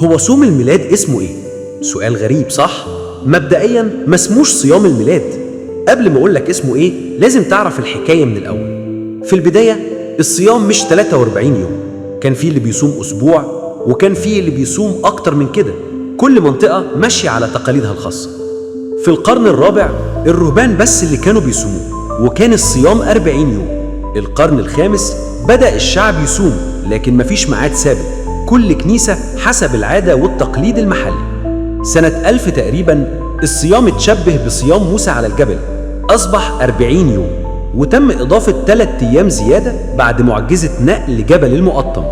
هو صوم الميلاد اسمه ايه؟ سؤال غريب صح؟ مبدئيا ما اسموش صيام الميلاد. قبل ما اقولك اسمه ايه لازم تعرف الحكاية من الاول. في البداية الصيام مش 43 يوم، كان في اللي بيصوم اسبوع وكان في اللي بيصوم اكتر من كده، كل منطقة ماشية على تقاليدها الخاصة. في القرن الرابع الرهبان بس اللي كانوا بيصوموه وكان الصيام 40 يوم. القرن الخامس بدأ الشعب يصوم لكن مفيش ميعاد ثابت، كل كنيسة حسب العادة والتقليد المحلي. سنة 1000 تقريبا الصيام اتشبه بصيام موسى على الجبل، أصبح 40 يوم وتم إضافة 3 أيام زيادة بعد معجزة نقل جبل المقطم.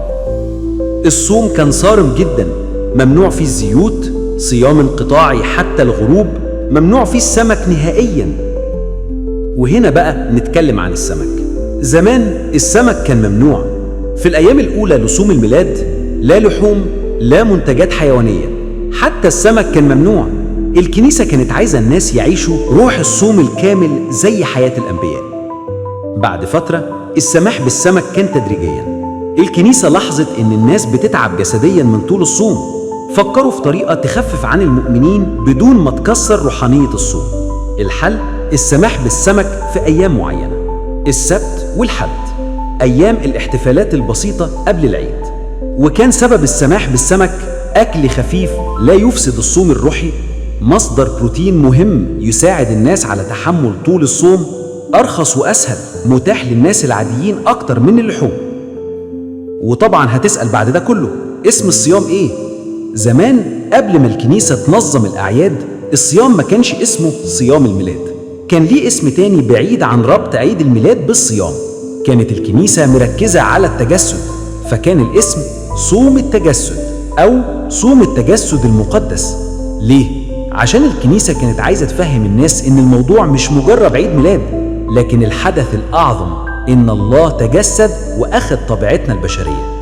الصوم كان صارم جدا، ممنوع فيه الزيوت، صيام انقطاعي حتى الغروب، ممنوع فيه السمك نهائيا. وهنا بقى نتكلم عن السمك. زمان السمك كان ممنوع. في الأيام الأولى لصوم الميلاد لا لحوم لا منتجات حيوانية، حتى السمك كان ممنوع. الكنيسة كانت عايزة الناس يعيشوا روح الصوم الكامل زي حياة الأنبياء. بعد فترة السماح بالسمك كان تدريجيا. الكنيسة لاحظت إن الناس بتتعب جسديا من طول الصوم، فكروا في طريقة تخفف عن المؤمنين بدون ما تكسر روحانية الصوم. الحل السماح بالسمك في أيام معينة، السبت والحد، أيام الاحتفالات البسيطة قبل العيد. وكان سبب السماح بالسمك أكل خفيف لا يفسد الصوم الروحي، مصدر بروتين مهم يساعد الناس على تحمل طول الصوم، أرخص وأسهل، متاح للناس العاديين أكتر من اللحوم. وطبعا هتسأل بعد ده كله اسم الصيام إيه؟ زمان قبل ما الكنيسة تنظم الأعياد الصيام ما كانش اسمه صيام الميلاد، كان ليه اسم تاني بعيد عن ربط عيد الميلاد بالصيام. كانت الكنيسة مركزة على التجسد، فكان الاسم صوم التجسد أو صوم التجسد المقدس. ليه؟ عشان الكنيسة كانت عايزة تفهم الناس إن الموضوع مش مجرد عيد ميلاد، لكن الحدث الأعظم إن الله تجسد وأخذ طبيعتنا البشرية.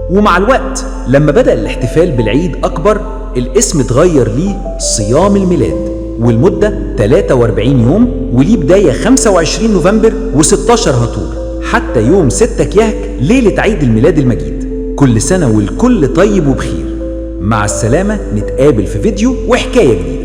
ومع الوقت لما بدأ الاحتفال بالعيد أكبر الاسم اتغير ليه صيام الميلاد، والمدة 43 يوم، وليه بداية 25 نوفمبر و16 هطور حتى يوم 6 كيهك ليلة عيد الميلاد المجيد. كل سنة والكل طيب وبخير. مع السلامة، نتقابل في فيديو وحكاية جديدة.